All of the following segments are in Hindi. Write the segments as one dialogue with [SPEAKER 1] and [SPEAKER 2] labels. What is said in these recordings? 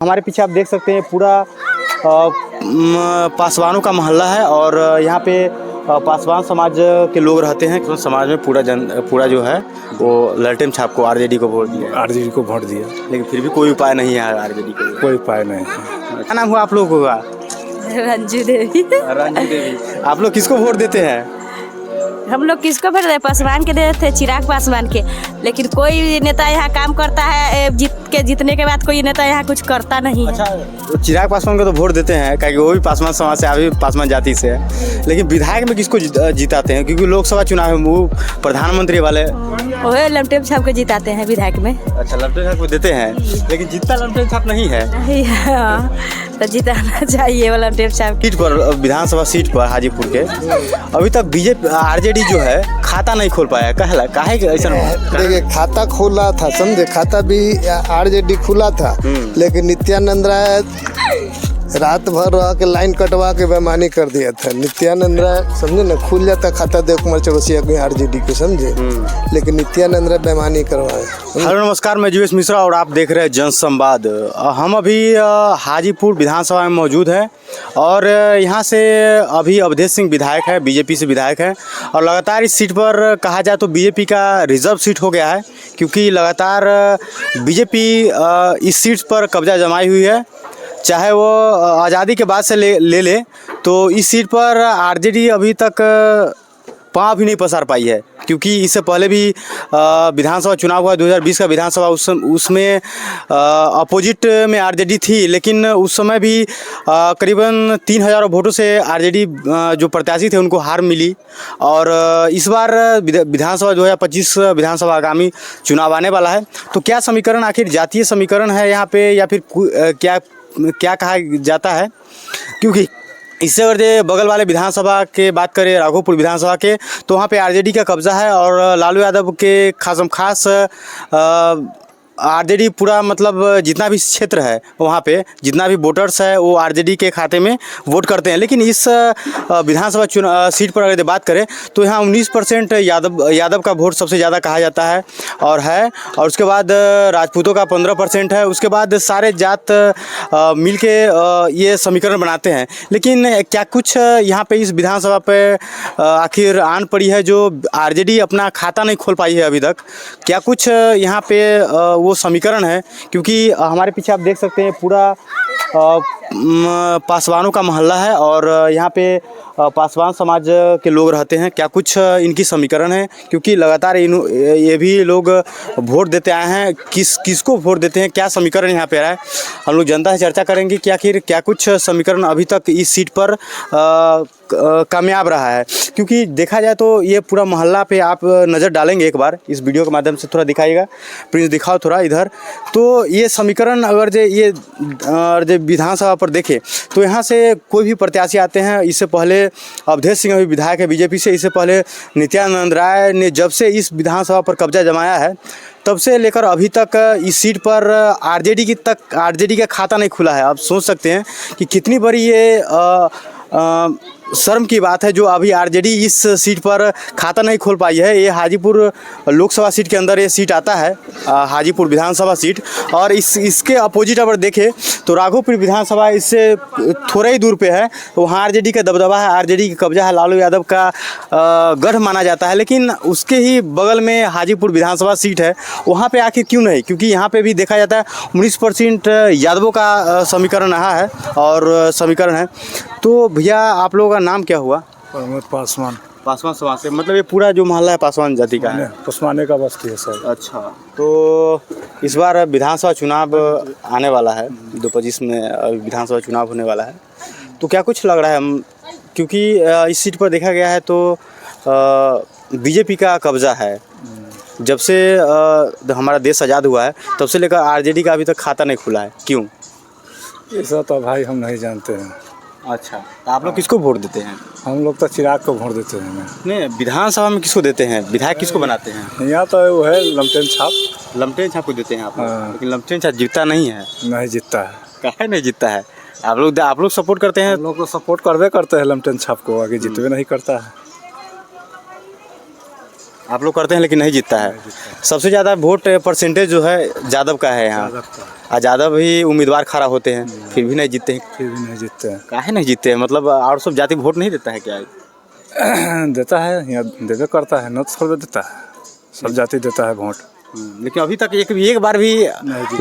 [SPEAKER 1] हमारे पीछे आप देख सकते हैं पूरा पासवानों का मोहल्ला है और यहाँ पे पासवान समाज के लोग रहते हैं। तो समाज में पूरा जो है वो ललटेन छाप को आरजेडी को वोट दिया। लेकिन फिर भी कोई उपाय नहीं है आरजेडी को।
[SPEAKER 2] कोई उपाय नहीं।
[SPEAKER 1] क्या नाम हुआ आप लोगों का?
[SPEAKER 3] रंजू देवी।
[SPEAKER 1] रंजू देवी। आप लोग किसको वोट देते हैं?
[SPEAKER 3] हम लोग किसको वोट देते? पासवान के देते थे, चिराग पासवान के। लेकिन कोई नेता यहाँ काम करता है, जीतने के बाद कोई नेता यहाँ कुछ करता नहीं है।
[SPEAKER 1] अच्छा, तो चिराग पासवान को तो वोट देते हैं क्योंकि वो भी पासवान समाज से, आप भी पासवान जाति से है। लेकिन विधायक में किसको जिताते हैं? क्योंकि लोकसभा चुनाव में वो प्रधानमंत्री वाले
[SPEAKER 3] वो लमटेन छाप को जिताते हैं विधायक में।
[SPEAKER 1] अच्छा, लमटेन छाप को देते हैं, लेकिन जितना लमटेन छाप नहीं है।
[SPEAKER 3] नहीं है तो जिताना चाहिए वो लमटेन छाप।
[SPEAKER 1] सीट पर, विधानसभा सीट पर हाजीपुर के अभी तक बीजेपी आरजेडी जो है खाता नहीं खोल पाया। काहे ऐसा?
[SPEAKER 4] देखिए, खाता खोला था, समझे, खाता भी आरजेडी खुला था, लेकिन नित्यानंद राय रात भर रह के लाइन कटवा के बेईमानी कर दिया था। नित्यानंद राय समझे ना, खुल जाता खाता देव कुमार चौरसिया को आरजेडी के, समझे, लेकिन नित्यानंद राय बेईमानी करवाए।
[SPEAKER 1] हेलो नमस्कार, मैं जीवेश मिश्रा और आप देख रहे हैं जन संवाद। हम अभी हाजीपुर विधानसभा में मौजूद हैं और यहाँ से अभी अवधेश सिंह विधायक है, बीजेपी से विधायक है और लगातार इस सीट पर कहा जाए तो बीजेपी का रिजर्व सीट हो गया है, क्योंकि लगातार बीजेपी इस सीट पर कब्जा जमाई हुई है। चाहे वो आज़ादी के बाद से ले तो इस सीट पर आरजेडी अभी तक पाँव भी नहीं पसार पाई है, क्योंकि इससे पहले भी विधानसभा चुनाव हुआ 2020 का विधानसभा, उसमें अपोजिट में आरजेडी थी, लेकिन उस समय भी करीबन 3000 वोटों से आरजेडी जो प्रत्याशी थे उनको हार मिली। और इस बार विधानसभा 2025 विधानसभा आगामी चुनाव आने वाला है, तो क्या समीकरण, आखिर जातीय समीकरण है यहाँ पे या फिर क्या कहा जाता है? क्योंकि इससे अगर बगल वाले विधानसभा के बात करें, राघोपुर विधानसभा के, तो वहाँ पे आरजेडी का कब्जा है और लालू यादव के खास आरजेडी पूरा, मतलब जितना भी क्षेत्र है वहाँ पे जितना भी वोटर्स है वो आरजेडी के खाते में वोट करते हैं। लेकिन इस विधानसभा सीट पर अगर बात करें तो यहाँ 19% यादव का वोट सबसे ज़्यादा कहा जाता है और उसके बाद राजपूतों का 15% है। उसके बाद सारे जात मिल के ये समीकरण बनाते हैं। लेकिन क्या कुछ यहाँ पे इस विधानसभा पे आखिर आन पड़ी है जो आरजेडी अपना खाता नहीं खोल पाई है अभी तक? क्या कुछ यहाँ पे वो समीकरण है? क्योंकि हमारे पीछे आप देख सकते हैं पूरा पासवानों का मोहल्ला है और यहाँ पे पासवान समाज के लोग रहते हैं। क्या कुछ इनकी समीकरण है? क्योंकि लगातार ये भी लोग वोट देते आए हैं। किसको वोट देते हैं, क्या समीकरण यहाँ पे रहा है, हम लोग जनता से चर्चा करेंगे कि आखिर क्या कुछ समीकरण अभी तक इस सीट पर कामयाब रहा है। क्योंकि देखा जाए तो ये पूरा मोहल्ला पे आप नज़र डालेंगे एक बार, इस वीडियो के माध्यम से थोड़ा दिखाइएगा, प्रिंस दिखाओ थोड़ा इधर, तो ये समीकरण अगर ये विधानसभा पर देखें तो यहाँ से कोई भी प्रत्याशी आते हैं। इससे पहले अवधेश सिंह अभी विधायक है बीजेपी से, इससे पहले नित्यानंद राय ने जब से इस विधानसभा पर कब्जा जमाया है तब से लेकर अभी तक इस सीट पर आरजेडी का खाता नहीं खुला है। आप सोच सकते हैं कि कितनी बड़ी ये शर्म की बात है जो अभी आरजेडी इस सीट पर खाता नहीं खोल पाई है। ये हाजीपुर लोकसभा सीट के अंदर ये सीट आता है, हाजीपुर विधानसभा सीट, और इसके अपोजिट अगर देखें तो राघोपुर विधानसभा इससे थोड़ा ही दूर पे है, वहाँ आरजेडी का दबदबा है, आरजेडी का कब्जा है, लालू यादव का गढ़ माना जाता है। लेकिन उसके ही बगल में हाजीपुर विधानसभा सीट है, वहाँ पर आखिर क्यों नहीं? क्योंकि यहाँ पर भी देखा जाता है 19% यादवों का समीकरण रहा है और समीकरण है। तो भैया आप लोगों का नाम क्या हुआ?
[SPEAKER 2] पासवान
[SPEAKER 1] समाज से, मतलब ये पूरा जो मोहल्ला है पासवान जाति का है?
[SPEAKER 2] पासवाने का बस्ती है सर।
[SPEAKER 1] अच्छा, तो इस बार विधानसभा चुनाव आने वाला है, 2025 में विधानसभा चुनाव होने वाला है, तो क्या कुछ लग रहा है? क्योंकि इस सीट पर देखा गया है तो बीजेपी का कब्जा है। जब से हमारा देश आज़ाद हुआ है तब से लेकर आरजेडी का अभी तक खाता नहीं खुला है, क्यों?
[SPEAKER 2] ऐसा तो भाई हम नहीं जानते हैं।
[SPEAKER 1] अच्छा, तो आप लोग किसको वोट देते हैं?
[SPEAKER 2] हम लोग तो चिराग को वोट देते हैं।
[SPEAKER 1] नहीं, विधानसभा में किसको देते हैं? विधायक किसको बनाते हैं?
[SPEAKER 2] यहाँ तो वो है लमटेन छाप
[SPEAKER 1] को देते हैं आप लोग। लेकिन लमटेन छाप जीतता नहीं है।
[SPEAKER 2] नहीं जीतता है।
[SPEAKER 1] काहे नहीं जीतता है? आप लोग सपोर्ट करते हैं?
[SPEAKER 2] हम लोग तो सपोर्ट करते हैं लमटेन छाप को, आगे जीतवे नहीं करता है।
[SPEAKER 1] आप लोग करते हैं लेकिन नहीं जीतता है। सबसे ज़्यादा वोट परसेंटेज जो है यादव का है यहाँ। और यादव ही उम्मीदवार खड़ा होते हैं फिर भी नहीं जीतते हैं।
[SPEAKER 2] फिर भी नहीं जीतते हैं।
[SPEAKER 1] काहे नहीं जीतते हैं? मतलब और सब जाति वोट नहीं देता है क्या?
[SPEAKER 2] देता है, यहाँ देवे करता है, न तो थोड़ा देता है, सब जाति देता है वोट।
[SPEAKER 1] लेकिन अभी तक एक बार भी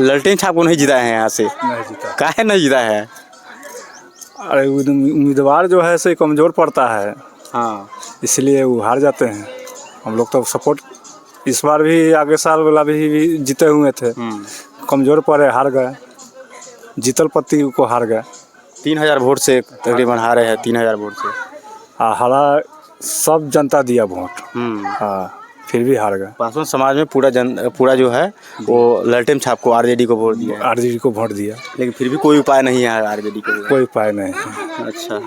[SPEAKER 1] ललटेन छाप को नहीं जीता है यहाँ से।
[SPEAKER 2] नहीं जीता।
[SPEAKER 1] काहे नहीं जीता है?
[SPEAKER 2] अरे उम्मीदवार जो है सही कमज़ोर पड़ता है,
[SPEAKER 1] हाँ,
[SPEAKER 2] इसलिए वो हार जाते हैं। हम लोग तो सपोर्ट इस बार भी, आगे साल वाला भी जीते हुए थे, कमज़ोर पड़े, हार गए। जीतल पत्ती को हार गए।
[SPEAKER 1] 3000 वोट से तकरीबन हारे हैं। 3000 वोट से
[SPEAKER 2] हारा सब जनता दिया वोट। हाँ, फिर भी हार गए।
[SPEAKER 1] पासवान समाज में पूरा जो है वो ललटेन छाप को, आरजेडी को वोट दिया है।
[SPEAKER 2] आरजेडी को वोट दिया,
[SPEAKER 1] लेकिन फिर भी कोई उपाय नहीं है आरजेडी को।
[SPEAKER 2] कोई उपाय नहीं है।
[SPEAKER 1] अच्छा,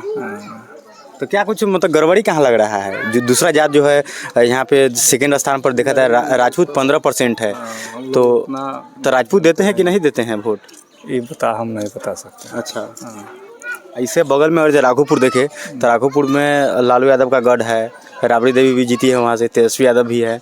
[SPEAKER 1] तो क्या कुछ मतलब गड़बड़ी कहाँ लग रहा है? जो दूसरा जात जो है यहाँ पे सेकंड स्थान पर देखा था, राजपूत 15% है, तो राजपूत देते हैं कि नहीं देते हैं वोट?
[SPEAKER 2] ये हम नहीं बता सकते।
[SPEAKER 1] अच्छा, इससे बगल में अगर राघोपुर देखे तो राघोपुर में लालू यादव का गढ़ है, राबड़ी देवी भी जीती है वहाँ से, तेजस्वी यादव भी है,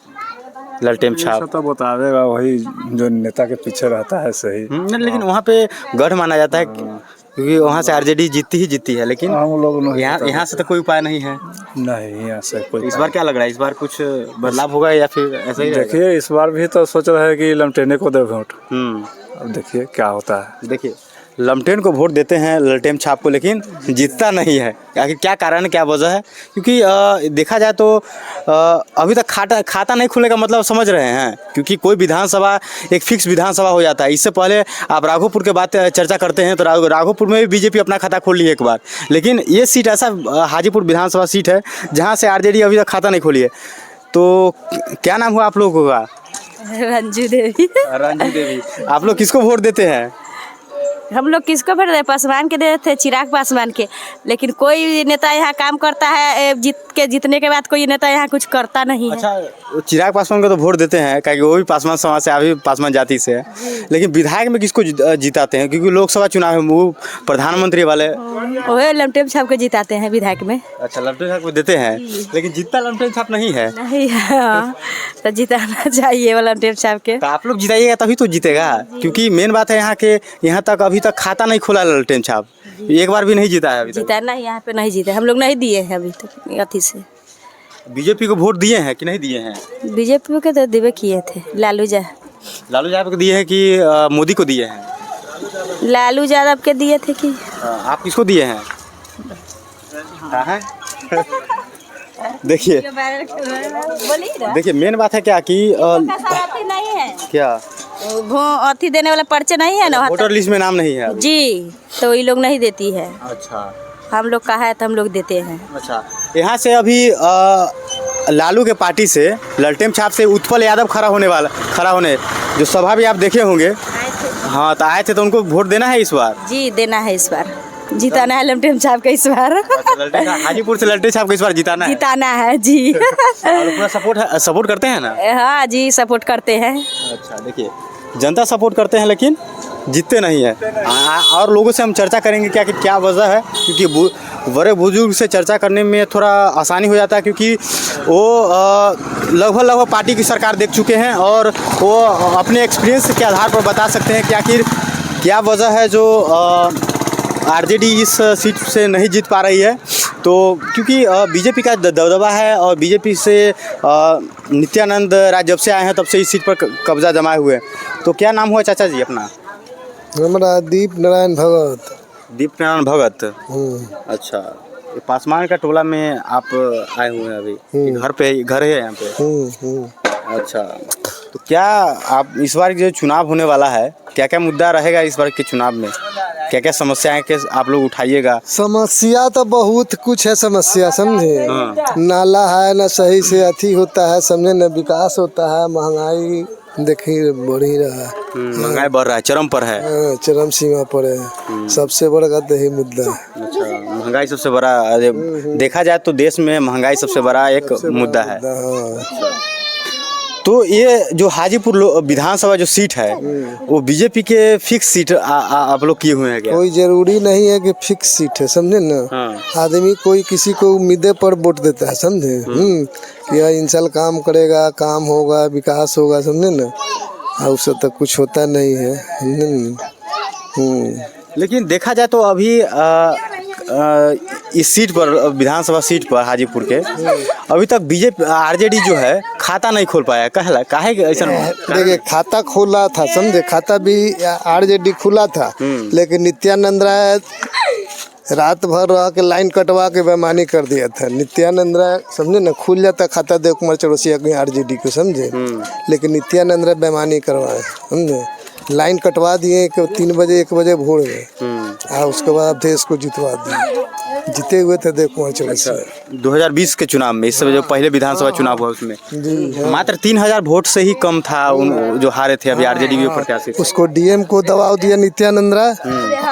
[SPEAKER 1] ललटेन छाप
[SPEAKER 2] तो बतावेगा वही जो नेता के पीछे रहता है सही।
[SPEAKER 1] लेकिन वहाँ पे गढ़ माना जाता है क्योंकि वहाँ से आरजेडी जीतती है, लेकिन
[SPEAKER 2] हम लोग
[SPEAKER 1] यहाँ से तो कोई उपाय नहीं है।
[SPEAKER 2] नहीं, यहाँ से कोई।
[SPEAKER 1] इस बार क्या लग रहा है? इस बार कुछ बदलाव होगा या फिर ऐसा ही रहेगा?
[SPEAKER 2] देखिए, इस बार भी तो सोच रहे हैं कि लमटेने को दे वोट। अब देखिए क्या होता है।
[SPEAKER 1] देखिए, लमटेन को वोट देते हैं, ललटेन छाप को, लेकिन जीतता नहीं है। आखिर क्या कारण है, क्या वजह है? क्योंकि देखा जाए तो अभी तक खाता नहीं खुलने का मतलब समझ रहे हैं, क्योंकि कोई विधानसभा एक फिक्स विधानसभा हो जाता है। इससे पहले आप राघोपुर के बात चर्चा करते हैं तो राघोपुर में भी बीजेपी अपना खाता खोल ली एक बार, लेकिन ये सीट ऐसा हाजीपुर विधानसभा सीट है जहाँ से आरजेडी अभी तक खाता नहीं खोली है। तो क्या नाम हुआ आप लोगों का?
[SPEAKER 3] रंजू देवी।
[SPEAKER 1] रंजू देवी। आप लोग किसको वोट देते हैं?
[SPEAKER 3] हम लोग किसको वोट देते? पासवान के देते थे, चिराग पासवान के, लेकिन कोई नेता यहाँ काम करता है, जीतने के बाद कोई नेता यहाँ कुछ करता नहीं है।
[SPEAKER 1] अच्छा, चिराग पासवान को तो वोट देते हैं क्योंकि वो भी पासवान समाज से, अभी पासवान जाति से है, लेकिन विधायक में किसको जिताते हैं? क्योंकि लोकसभा चुनाव है, वो प्रधानमंत्री वाले
[SPEAKER 3] वो लमटेन छाप को जिताते हैं विधायक में।
[SPEAKER 1] अच्छा, लमटेन छाप को देते हैं, लेकिन जीतता लमटेन छाप नहीं है।
[SPEAKER 3] नहीं, हाँ, तो जिताना चाहिए वो लमटेन छाप के।
[SPEAKER 1] तो आप लोग जिताइएगा तभी तो जीतेगा, क्योंकि मेन बात है यहाँ तक अभी तक खाता नहीं खुला ललटेन छाप, एक बार भी नहीं जीता है अभी तक।
[SPEAKER 3] जीता नहीं, यहाँ पे नहीं जीते, हम लोग नहीं दिए हैं अभी तक अथी से।
[SPEAKER 1] बीजेपी को वोट दिए हैं कि नहीं दिए हैं?
[SPEAKER 3] बीजेपी के तो दिवे किए थे, लालू
[SPEAKER 1] यादव को दिए हैं कि मोदी को दिए हैं?
[SPEAKER 3] लालू यादव के दिए थे कि
[SPEAKER 1] आप किसको दिए हैं? देखिए मेन बात है क्या कि
[SPEAKER 3] नहीं है
[SPEAKER 1] क्या
[SPEAKER 3] अथी देने वाला पर्चे नहीं है ना,
[SPEAKER 1] वोटर लिस्ट में नाम नहीं है
[SPEAKER 3] जी, तो ये लोग नहीं देती है।
[SPEAKER 1] अच्छा,
[SPEAKER 3] हम लोग का है तो हम लोग देते हैं।
[SPEAKER 1] अच्छा, यहाँ से अभी लालू के पार्टी से ललटेन छाप से उत्पल यादव खड़ा होने जो सभा भी आप देखे होंगे। हाँ, तो आए थे तो उनको वोट देना है इस बार?
[SPEAKER 3] जी, देना है इस बार, जिताना है ललटेन छाप का इस बार।
[SPEAKER 1] हाजीपुर से ललटेन छाप को इस बार जिताना है जी। और पूरा सपोर्ट करते हैं ना?
[SPEAKER 3] हाँ जी, सपोर्ट करते हैं।
[SPEAKER 1] अच्छा, देखिए जनता सपोर्ट करते हैं लेकिन जीतते नहीं है। और लोगों से हम चर्चा करेंगे क्या वजह है, क्योंकि बड़े बुजुर्ग से चर्चा करने में थोड़ा आसानी हो जाता है, क्योंकि वो लगभग पार्टी की सरकार देख चुके हैं और वो अपने एक्सपीरियंस के आधार पर बता सकते हैं कि आखिर क्या वजह है जो आरजेडी इस सीट से नहीं जीत पा रही है। तो क्योंकि बीजेपी का दबदबा है और बीजेपी से नित्यानंद राय जब से आए हैं तब से इस सीट पर कब्जा जमाए हुए हैं। तो क्या नाम हुआ चाचा जी अपना?
[SPEAKER 4] हमारा दीप नारायण भगत।
[SPEAKER 1] दीप नारायण भगत। अच्छा, पासवान का टोला में आप आए हुए हैं अभी? घर है यहाँ पे? अच्छा, तो क्या आप इस बार जो चुनाव होने वाला है क्या मुद्दा रहेगा इस बार के चुनाव में? क्या समस्याएं के आप लोग उठाइएगा?
[SPEAKER 4] समस्या तो बहुत कुछ है, समस्या समझे। नाला है ना, सही से अथी होता है समझे, न विकास होता है, महंगाई देखिए बढ़ ही रहा है।
[SPEAKER 1] महंगाई बढ़ रहा है, चरम पर है।
[SPEAKER 4] चरम सीमा पर है, सबसे बड़ा तो यही मुद्दा है।
[SPEAKER 1] अच्छा, महंगाई सबसे बड़ा देखा जाए तो देश में महंगाई सबसे बड़ा एक मुद्दा है। तो ये जो हाजीपुर विधानसभा जो सीट है वो बीजेपी के फिक्स सीट आप लोग किए हुए हैं क्या?
[SPEAKER 4] कोई जरूरी नहीं है कि फिक्स सीट है, समझे ना। आदमी कोई किसी को उम्मीदें पर वोट देता है, समझे। कि यह इंसान काम करेगा, काम होगा, विकास होगा, समझे ना। और उससे तक कुछ होता नहीं है, समझे ना।
[SPEAKER 1] लेकिन देखा जाए तो अभी इस सीट पर, विधानसभा सीट पर हाजीपुर के, अभी तक बीजेपी आरजेडी जो है खाता नहीं खोल पाया। काहे ऐसा?
[SPEAKER 4] देखिए, खाता खोला था, समझे। खाता भी आरजेडी खुला था, लेकिन नित्यानंद राय रात भर रह के लाइन कटवा के बेईमानी कर दिया था। नित्यानंद राय, समझे ना, खुल जाता खाता देव कुमार चौरसिया के आरजेडी को, समझे। लेकिन नित्यानंद राय बेईमानी करवाए, समझे। लाइन कटवा दिए कि 3 बजे 1 बजे भोर गए, और उसके बाद देश को जितवा दिए। जीते हुए थे देव कुमार चौरसिया।
[SPEAKER 1] 2020 के चुनाव में, इस समय जो पहले विधानसभा चुनाव हुआ उसमें मात्र 3000 वोट से ही कम था उन जो हारे थे अभी आरजेडी के प्रत्याशी।
[SPEAKER 4] उसको डीएम को दबाव दिया नित्यानंद राय,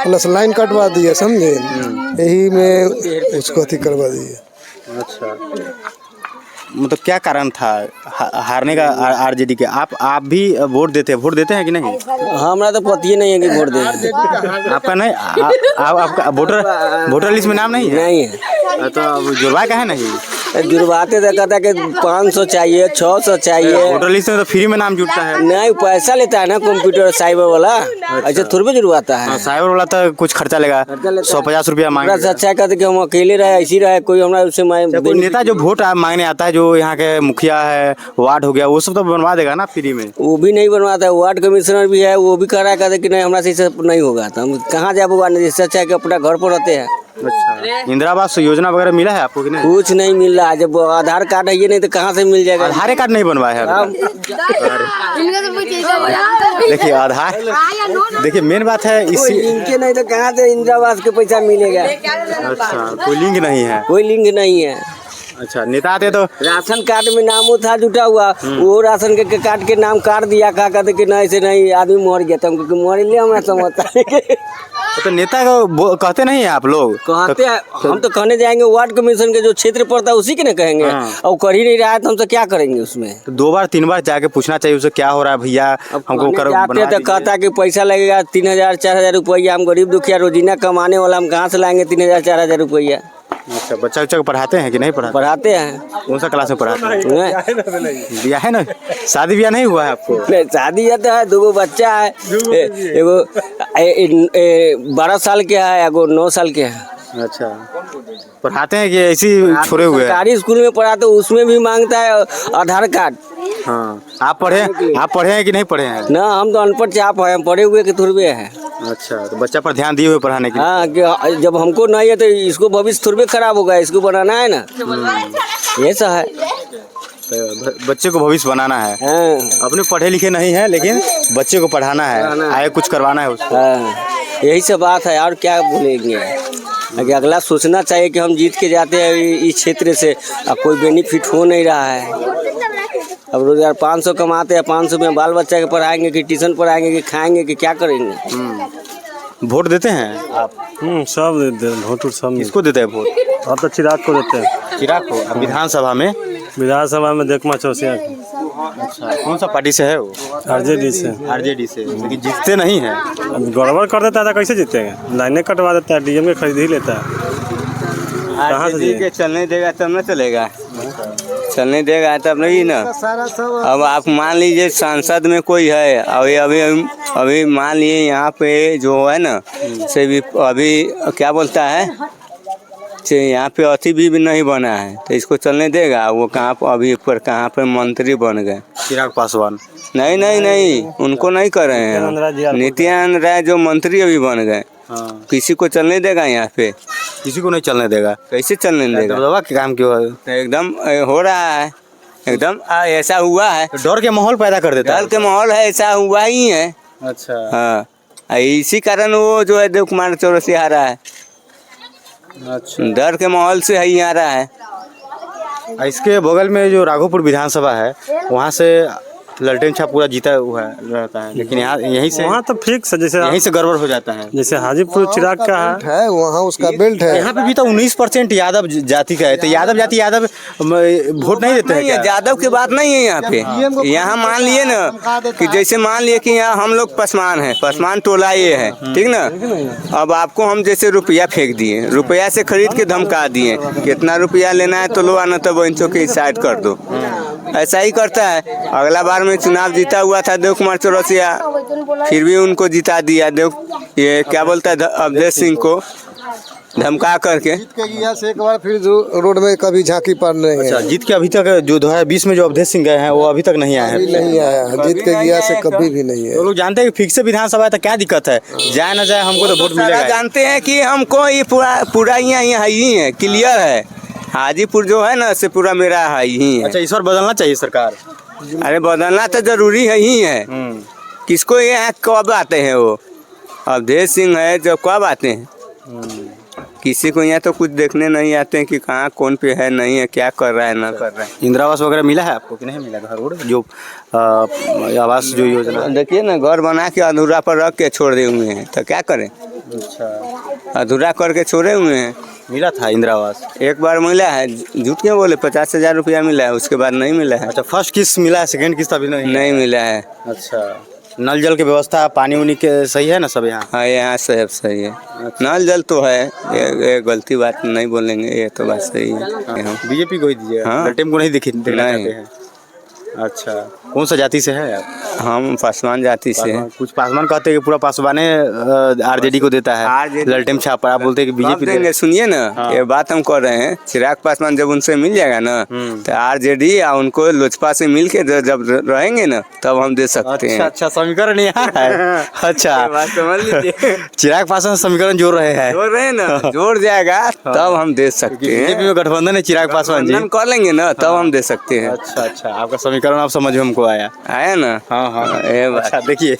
[SPEAKER 4] प्लस लाइन कटवा दिया, समझे। यही में उसको अति करवा दिया।
[SPEAKER 1] अच्छा, मतलब क्या कारण था हारने का आरजेडी के? आप भी वोट देते हैं कि नहीं?
[SPEAKER 5] हमारा तो पता ही नहीं है कि वोट दे।
[SPEAKER 1] आपका नहीं? आपका वोटर लिस्ट में नाम नहीं है?
[SPEAKER 5] नहीं है।
[SPEAKER 1] तो जुड़वा का है नहीं?
[SPEAKER 5] जुड़वाते तो कहता कि 500 चाहिए, 600 चाहिए।
[SPEAKER 1] वोटर लिस्ट में तो फ्री में नाम जुड़ता है।
[SPEAKER 5] नहीं, पैसा लेता है ना कंप्यूटर साइबर वाला। ऐसे थोड़ी जुड़वाता है।
[SPEAKER 1] साइबर वाला तो कुछ खर्चा लेगा, 150 रुपया मांगे।
[SPEAKER 5] अच्छा कहते कि हम अकेले रहे, ऐसी रहे, कोई हमारा उससे
[SPEAKER 1] कोई नेता जो वोट मांगने आता है, जो यहाँ के मुखिया है, वार्ड हो गया, वो सब तो बनवा देगा ना फ्री में?
[SPEAKER 5] वो भी नहीं बनवाता है। वार्ड कमिश्नर भी है, वो भी कह रहा है कि नहीं हमारा से नहीं होगा। तो हम कहाँ जाए बनवाने? इससे अच्छा है कि अपना घर पर रहते हैं।
[SPEAKER 1] अच्छा, इंदिरा आवास योजना वगैरह मिला है आपको कि नहीं?
[SPEAKER 5] कुछ नहीं मिल रहा है। जब आधार कार्ड है ये नहीं तो कहाँ से मिल जाएगा?
[SPEAKER 1] आधार कार्ड नहीं बनवाया है। देखिए आधार, देखिए मेन बात है इसी,
[SPEAKER 5] इनके नहीं तो कहाँ से इंदिरा आवास के पैसा मिलेगा?
[SPEAKER 1] अच्छा, कोई लिंक नहीं है।
[SPEAKER 5] कोई लिंक नहीं है।
[SPEAKER 1] अच्छा, नेता आते तो
[SPEAKER 5] राशन कार्ड में नाम था जुटा हुआ, वो राशन के कार्ड के नाम काट दिया। कहा कहते कि नहीं से नहीं, आदमी मर गया। तो हमको मर लिया, हमें समझता है।
[SPEAKER 1] तो नेता को कहते नहीं है आप लोग?
[SPEAKER 5] कहते हैं, हम तो कहने जाएंगे वार्ड कमीशन के जो क्षेत्र पड़ता है उसी के ना कहेंगे। और कर ही नहीं रहा है तो हम तो क्या करेंगे उसमें?
[SPEAKER 1] तो 2 बार 3 बार जाके पूछना चाहिए उसे, क्या हो रहा है भैया, हमको कर
[SPEAKER 5] जाते तो कहता कि पैसा लगेगा 3000 4000 रुपया। हम गरीब दुखिया रोजीना कमाने वाला, हम कहाँ से लाएंगे 3000 4000 रुपया?
[SPEAKER 1] अच्छा, बच्चा को पढ़ाते हैं कि नहीं पढ़ाते?
[SPEAKER 5] पढ़ाते हैं।
[SPEAKER 1] कौन सा क्लास में पढ़ाते हैं? ब्याह है ना? शादी ब्याह नहीं हुआ है आपको?
[SPEAKER 5] नहीं, शादी जाता है, 2 बच्चा है। एगो 12 साल के है, एगो 9 साल के है।
[SPEAKER 1] अच्छा, पढ़ाते हैं कि ऐसे ही छोड़े हुए हैं?
[SPEAKER 5] सरकारी स्कूल में पढ़ाते, उसमें भी मांगता है आधार कार्ड।
[SPEAKER 1] हाँ, आप पढ़े हैं कि नहीं पढ़े हैं?
[SPEAKER 5] ना, हम तो अनपढ़ चाप है, हम पढ़े हुए के थोड़े हैं।
[SPEAKER 1] अच्छा, तो बच्चा पर ध्यान दिए हुए पढ़ाने के?
[SPEAKER 5] हाँ, कि जब हमको नहीं है तो इसको भविष्य थोड़े खराब होगा, इसको बनाना है ना। ये सब है,
[SPEAKER 1] तो बच्चे को भविष्य बनाना है।
[SPEAKER 5] हाँ।
[SPEAKER 1] अपने पढ़े लिखे नहीं है, लेकिन बच्चे को पढ़ाना है, आगे कुछ करवाना है उसको।
[SPEAKER 5] हाँ, यही सब बात है, और क्या बोलेंगे? अगला सोचना चाहिए कि हम जीत के जाते हैं इस क्षेत्र से, कोई बेनिफिट हो नहीं रहा है। अब रोजगार 500 कमाते हैं, 500 में बाल बच्चा के पढ़ाएंगे कि ट्यूशन पढ़ाएंगे कि खाएंगे कि क्या करेंगे?
[SPEAKER 1] वोट देते हैं आप?
[SPEAKER 2] सब देते हैं वोट। सब
[SPEAKER 1] किसको देते हैं वोट?
[SPEAKER 2] हम तो चिराग को देते हैं।
[SPEAKER 1] चिराग को? विधानसभा में?
[SPEAKER 2] विधानसभा में देव कुमार चौरसिया।
[SPEAKER 1] अच्छा, कौन सा पार्टी से है वो?
[SPEAKER 2] आरजेडी से।
[SPEAKER 1] आरजेडी से, लेकिन जीतते नहीं है।
[SPEAKER 2] गड़बड़ कर देता है, कैसे जीतेंगे? लाइनें कटवा देता है, डीएम के खरीद ही लेता है। कहाँ से
[SPEAKER 5] के चलने देगा तब न चलेगा, चलने देगा तब नहीं ना। अब आप मान लीजिए सांसद में कोई है, अभी अभी अभी मान लिए यहाँ पे जो है ना से भी अभी क्या बोलता है से यहाँ पे अति भी नहीं बना है, तो इसको चलने देगा? वो कहाँ पर अभी पर कहाँ पे मंत्री बन गए?
[SPEAKER 1] चिराग पासवान?
[SPEAKER 5] नहीं नहीं नहीं, उनको नहीं कर रहे हैं। नित्यानंद राय जो मंत्री अभी बन गए, किसी को चलने देगा यहाँ पे?
[SPEAKER 1] किसी को नहीं चलने देगा।
[SPEAKER 5] कैसे चलने देगा?
[SPEAKER 1] दबदबा के काम क्यों है?
[SPEAKER 5] तो एकदम हो रहा है, एकदम ऐसा हुआ है।
[SPEAKER 1] डर के माहौल पैदा कर देता है।
[SPEAKER 5] डर के माहौल है, ऐसा हुआ ही है।
[SPEAKER 1] अच्छा,
[SPEAKER 5] हाँ, इसी कारण वो जो है देव कुमार चौरसिया आ रहा है।
[SPEAKER 1] अच्छा,
[SPEAKER 5] डर के माहौल से ही आ रहा है।
[SPEAKER 1] इसके बगल में जो राघोपुर विधानसभा है, वहाँ से ललटेन छाप पूरा जीता हुआ रहता है, लेकिन यहाँ यहीं से
[SPEAKER 2] वहाँ तो फिक्स है, जैसे
[SPEAKER 1] यहीं से गड़बड़ हो जाता है।
[SPEAKER 2] जैसे हाजीपुर चिराग का है,
[SPEAKER 4] वहाँ उसका बेल्ट है।
[SPEAKER 1] यहाँ पे भी तो 19% यादव जाति का है, तो यादव जाति यादव वोट नहीं देते हैं
[SPEAKER 5] नहीं है,
[SPEAKER 1] क्या?
[SPEAKER 5] यादव की बात नहीं है यहाँ पे। यहाँ मान लिए ना कि जैसे मान लिए कि यहाँ हम लोग पसमान है, पसमान टोला ये है, ठीक ना। अब आपको हम जैसे रुपया फेंक दिए, रुपया से खरीद के धमका दिए, कितना रुपया लेना है तो लो, आना तो बंचों के साइड कर दो। ऐसा ही करता है। अगला बार में चुनाव जीता हुआ था देव कुमार चौरसिया, फिर भी उनको जिता दिया ये क्या बोलता है अवधेश सिंह को धमका करके।
[SPEAKER 4] जीत के गया से एक बार फिर जो रोड में कभी झांकी पर नहीं है।
[SPEAKER 1] अच्छा, जीत के अभी तक जो 2020 में जो अवधेश सिंह गए हैं वो अभी तक नहीं आए हैं।
[SPEAKER 4] अभी नहीं आया, जीत के गया से कभी भी नहीं है।
[SPEAKER 1] तो लोग जानते हैं कि फिक्स से विधानसभा है तो क्या दिक्कत है, जाए ना जाए हमको तो वोट
[SPEAKER 5] सारा
[SPEAKER 1] मिलेगा।
[SPEAKER 5] जानते हैं कि हमको ये पूरा यहाँ ही है, क्लियर है। हाजीपुर जो है ना से पूरा मेरा है ही है।
[SPEAKER 1] अच्छा, इस बार बदलना चाहिए सरकार।
[SPEAKER 5] अरे बदलना तो जरूरी है ही है। किसको यहाँ कब आते हैं वो अवधेश सिंह है जो कब आते हैं, किसी को यहाँ तो कुछ देखने नहीं आते हैं कि कहाँ कौन पे है, नहीं है, क्या कर रहा है ना कर रहा है।
[SPEAKER 1] इंदिरा आवास वगैरह मिला है आपको कि नहीं मिला? घर रोड जो आवास जो योजना
[SPEAKER 5] देखिए ना, घर बना के अधूरा पर रख के छोड़ दिए हुए हैं, तो क्या करें।
[SPEAKER 1] अच्छा,
[SPEAKER 5] अधूरा करके छोड़े हुए हैं।
[SPEAKER 1] मिला था इंदिरा आवास?
[SPEAKER 5] एक बार मिला है, झूठ क्यों बोले, 50,000 रुपया मिला है, उसके बाद नहीं मिला है।
[SPEAKER 1] अच्छा, फर्स्ट किस्त मिला है, सेकंड किस्त अभी
[SPEAKER 5] नहीं मिला है।
[SPEAKER 1] अच्छा, नल जल की व्यवस्था पानी उनी के सही है ना सब यहाँ?
[SPEAKER 5] हाँ, यहाँ सब सही है। नल जल तो है, ये गलती बात नहीं बोलेंगे, ये तो बात सही है।
[SPEAKER 1] बीजेपी को ही दीजिए,
[SPEAKER 5] हाँ।
[SPEAKER 1] ललटेन को नहीं देखना
[SPEAKER 5] नहीं।
[SPEAKER 1] चाहते हैं? अच्छा, कौन सा जाति से है आप?
[SPEAKER 5] हम पासवान जाति से हैं।
[SPEAKER 1] कुछ पासवान कहते हैं कि पूरा पासवान आरजेडी को देता है,
[SPEAKER 5] आरजेडी
[SPEAKER 1] ललटेन छाप पर। आप बोलते हैं कि
[SPEAKER 5] कब
[SPEAKER 1] बीजेपी
[SPEAKER 5] देंगे, सुनिए ना।
[SPEAKER 1] हाँ।
[SPEAKER 5] ये बात हम कर रहे हैं, चिराग पासवान जब उनसे मिल जाएगा ना तो आरजेडी या उनको लोजपा से मिल के जब रहेंगे ना तब हम दे सकते हैं।
[SPEAKER 1] अच्छा, समीकरण यहाँ है। अच्छा,
[SPEAKER 5] ये बात समझ लीजिए।
[SPEAKER 1] चिराग पासवान समीकरण जोड़ रहे हैं,
[SPEAKER 5] जोड़ रहे हैं ना, जोड़ जाएगा तब हम दे सकते
[SPEAKER 1] बीजेपी
[SPEAKER 5] हैं।
[SPEAKER 1] में गठबंधन है चिराग पासवान जी।
[SPEAKER 5] गठबंधन कर लेंगे ना तब हम दे सकते हैं।
[SPEAKER 1] अच्छा, आपका समीकरण आप समझ में हमको आया।
[SPEAKER 5] आया ना।
[SPEAKER 1] हाँ,
[SPEAKER 5] ये बात।
[SPEAKER 1] अच्छा, देखिए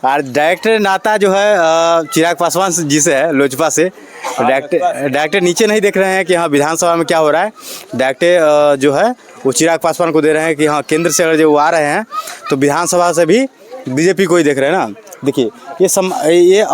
[SPEAKER 1] और डायरेक्ट नाता जो है चिराग पासवान जी से है, लोजपा से। डायरेक्ट नीचे नहीं देख रहे हैं कि हाँ विधानसभा में क्या हो रहा है, डायरेक्ट जो है वो चिराग पासवान को दे रहे हैं कि हाँ केंद्र से अगर जो वो आ रहे हैं तो विधानसभा से भी बीजेपी को ही देख रहे हैं ना। देखिए ये